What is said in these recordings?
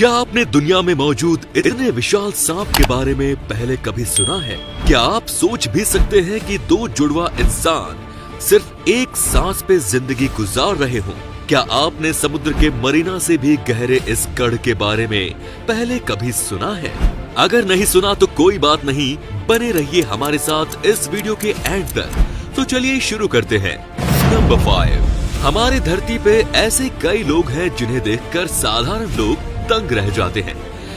क्या आपने दुनिया में मौजूद इतने विशाल सांप के बारे में पहले कभी सुना है? क्या आप सोच भी सकते हैं कि दो जुड़वा इंसान सिर्फ एक सांस पे जिंदगी गुजार रहे हों? क्या आपने समुद्र के मरीना से भी गहरे इस गढ़ के बारे में पहले कभी सुना है? अगर नहीं सुना तो कोई बात नहीं, बने रहिए हमारे साथ इस वीडियो के एंड तक। तो चलिए शुरू करते हैं। नंबर 5। हमारे धरती पे ऐसे कई लोग हैं जिन्हें देखकर साधारण लोग दंग रह जाते हैं।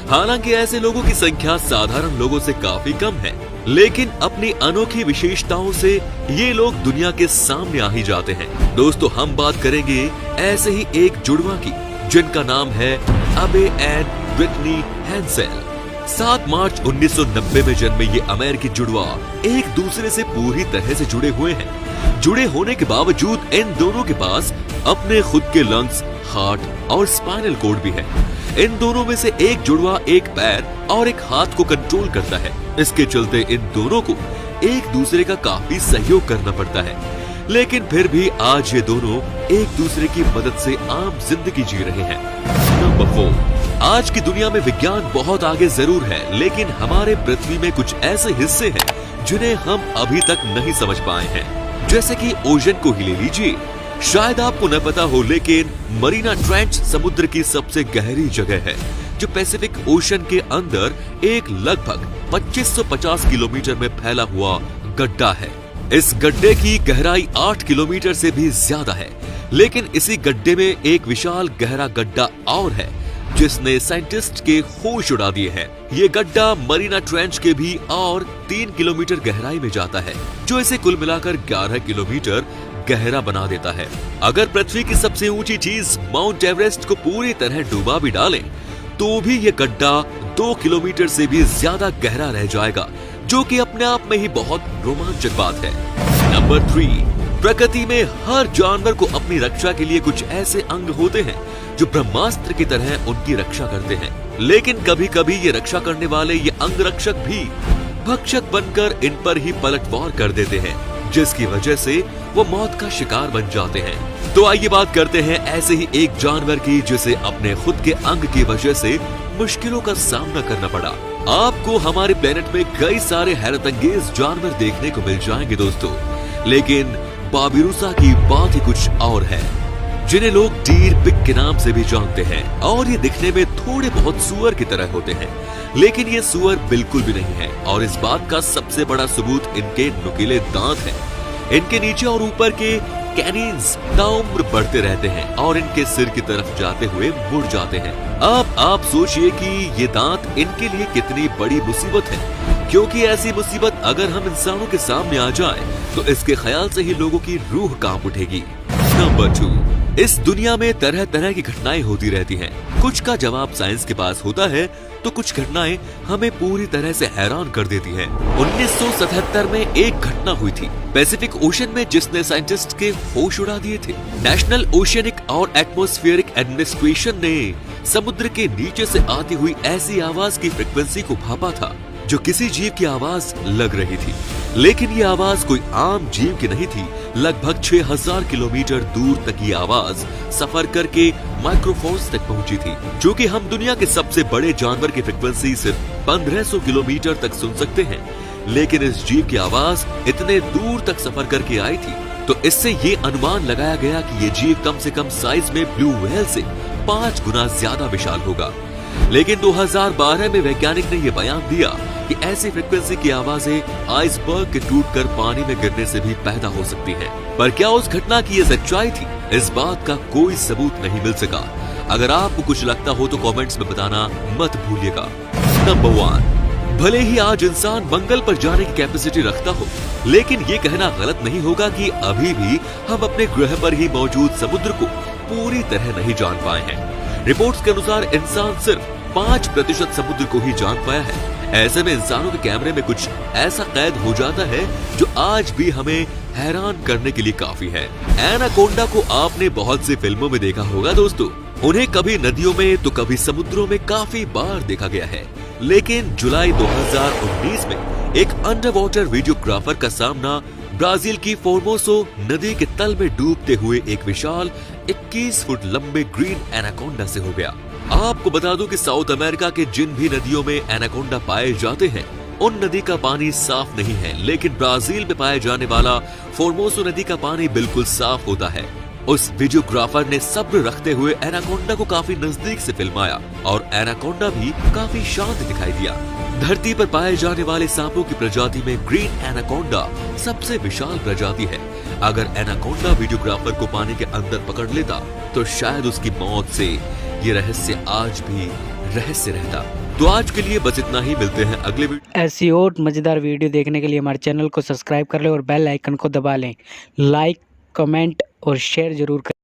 हालांकि ऐसे लोगों की संख्या साधारण लोगों से काफी कम है, लेकिन अपनी अनोखी विशेषताओं से ये लोग दुनिया के सामने आ ही जाते हैं। दोस्तों, हम बात करेंगे ऐसे ही एक जुड़वा की, जिनका नाम है अबे एंड ब्रिटनी हैंसेल। 7 मार्च 1990 में जन्मे ये अमेरिकी जुड़वा एक दूसरे से पूरी तरह से जुड़े हुए हैं। जुड़े होने के बावजूद इन दोनों के पास अपने खुद के लंग्स, हार्ट और स्पाइनल कॉर्ड भी है। इन दोनों में से एक जुड़वा एक पैर और एक हाथ को कंट्रोल करता है। इसके चलते इन दोनों को एक दूसरे का काफी सहयोग करना पड़ता है, लेकिन फिर भी आज ये दोनों एक दूसरे की मदद से आम जिंदगी जी रहे हैं। नंबर 4। आज की दुनिया में विज्ञान बहुत आगे जरूर है, लेकिन हमारे पृथ्वी में कुछ ऐसे हिस्से हैं जिन्हें हम अभी तक नहीं समझ पाए हैं। जैसे कि ओशन को ही ले लीजिए। शायद आपको न पता हो, लेकिन मरीना ट्रेंच समुद्र की सबसे गहरी जगह है, जो पैसिफिक ओशन के अंदर एक लगभग 2550 किलोमीटर में फैला हुआ गड्ढा है। इस गड्ढे की गहराई 8 किलोमीटर से भी ज्यादा है, लेकिन इसी गड्ढे में एक विशाल गहरा गड्ढा और है, जिसने साइंटिस्ट के होश उड़ा दिए हैं। ये गड्ढा मरीना ट्रेंच के भी और 3 किलोमीटर गहराई में जाता है, जो इसे कुल मिलाकर 11 किलोमीटर गहरा बना देता है। अगर पृथ्वी की सबसे ऊंची चीज माउंट एवरेस्ट को पूरी तरह डुबा भी डालें, तो भी ये गड्ढा 2 किलोमीटर से भी ज्यादा गहरा रह जाएगा, जो कि अपने आप में ही बहुत रोमांचक बात है। नंबर 3। प्रकृति में हर जानवर को अपनी रक्षा के लिए कुछ ऐसे अंग होते हैं जो ब्रह्मास्त्र की तरह उनकी रक्षा करते हैं, लेकिन कभी कभी ये रक्षा करने वाले ये अंग रक्षक भी भक्षक बनकर इन पर ही पलटवार कर देते हैं, जिसकी वजह से वो मौत का शिकार बन जाते हैं। तो आइए बात करते हैं ऐसे ही एक जानवर की, जिसे अपने खुद के अंग की वजह से मुश्किलों का सामना करना पड़ा। आपको हमारे प्लेनेट में कई सारे हैरतअंगेज जानवर देखने को मिल जाएंगे दोस्तों, लेकिन बाबिरुसा की बात ही कुछ और है, जिन्हें लोग डीर पिग के नाम से भी जानते हैं। और ये दिखने में थोड़े बहुत सुअर की तरह होते हैं, लेकिन ये सुअर बिल्कुल भी नहीं है, और इस बात का सबसे बड़ा सबूत इनके नुकीले दांत है। इनके नीचे और ऊपर के कैनिन्स ताउम्र बढ़ते रहते हैं और इनके सिर की तरफ जाते हुए मुड़ जाते हैं। अब आप सोचिए कि ये दांत इनके लिए कितनी बड़ी मुसीबत है, क्योंकि ऐसी मुसीबत अगर हम इंसानों के सामने आ जाए तो इसके ख्याल से ही लोगों की रूह कांप उठेगी। नंबर 2। इस दुनिया में तरह तरह की घटनाएं होती रहती हैं। कुछ का जवाब साइंस के पास होता है, तो कुछ घटनाएं हमें पूरी तरह से हैरान कर देती हैं। 1977 में एक घटना हुई थी पैसिफिक ओशन में, जिसने साइंटिस्ट के होश उड़ा दिए थे। नेशनल ओशियनिक और एटमॉस्फेरिक एडमिनिस्ट्रेशन ने समुद्र के नीचे से आती हुई ऐसी आवाज की फ्रिक्वेंसी को भापा था, जो किसी जीव की आवाज लग रही थी, लेकिन ये आवाज कोई आम जीव की नहीं थी। लगभग 6000 किलोमीटर दूर तक ये आवाज सफर करके माइक्रोफोन्स तक पहुंची थी, जो कि हम दुनिया के सबसे बड़े जानवर की फ्रिक्वेंसी सिर्फ 1500 किलोमीटर तक सुन सकते हैं, लेकिन इस जीव की आवाज इतने दूर तक सफर करके आई थी, तो इससे ये अनुमान लगाया गया कि ये जीव कम से कम साइज में ब्लू व्हेल से 5 गुना ज्यादा विशाल होगा। लेकिन 2012 में वैज्ञानिक ने यह बयान दिया कि ऐसी फ्रिक्वेंसी की आवाजें आइसबर्ग के टूटकर पानी में गिरने से भी पैदा हो सकती हैं। पर क्या उस घटना की ये सच्चाई थी? इस बात का कोई सबूत नहीं मिल सका। अगर आपको कुछ लगता हो तो कमेंट्स में बताना मत भूलिएगा। नंबर 1। भले ही आज इंसान मंगल पर जाने की कैपेसिटी रखता हो, लेकिन ये कहना गलत नहीं होगा कि अभी भी हम अपने ग्रह पर ही मौजूद समुद्र को पूरी तरह नहीं जान पाए हैं। रिपोर्ट्स के अनुसार इंसान सिर्फ 5% समुद्र को ही जान पाया है। ऐसे में इंसानों के कैमरे में कुछ ऐसा कैद हो जाता है जो आज भी हमें हैरान करने के लिए काफी है। एनाकोंडा को आपने बहुत सी फिल्मों में देखा होगा दोस्तों। उन्हें कभी नदियों में तो कभी समुद्रों में काफी बार देखा गया है, लेकिन जुलाई 2019 में एक अंडर वाटर वीडियोग्राफर का सामना ब्राजील की फोर्मोसो नदी के तल में डूबते हुए एक विशाल 21 फुट लंबे ग्रीन एनाकोंडा से हो गया। आपको बता दूं कि साउथ अमेरिका के जिन भी नदियों में एनाकोंडा पाए जाते हैं उन नदी का पानी साफ नहीं है, लेकिन ब्राजील में पाए जाने वाला फोर्मोसो नदी का पानी बिल्कुल साफ होता है। उस वीडियोग्राफर ने सब्र रखते हुए एनाकोंडा को काफी नजदीक से फिल्माया और एनाकोंडा भी काफी शांत दिखाई दिया। धरती पर पाए जाने वाले सांपों की प्रजाति में ग्रीन एनाकोंडा सबसे विशाल प्रजाति है। अगर एनाकोंडा वीडियोग्राफर को पानी के अंदर पकड़ लेता तो शायद उसकी मौत से ये रहस्य आज भी रहस्य रहता। तो आज के लिए बस इतना ही, मिलते हैं अगले वीडियो। ऐसी और मजेदार वीडियो देखने के लिए हमारे चैनल को सब्सक्राइब कर लें और बेल आइकन को दबा लें। लाइक, कमेंट और शेयर जरूर करें।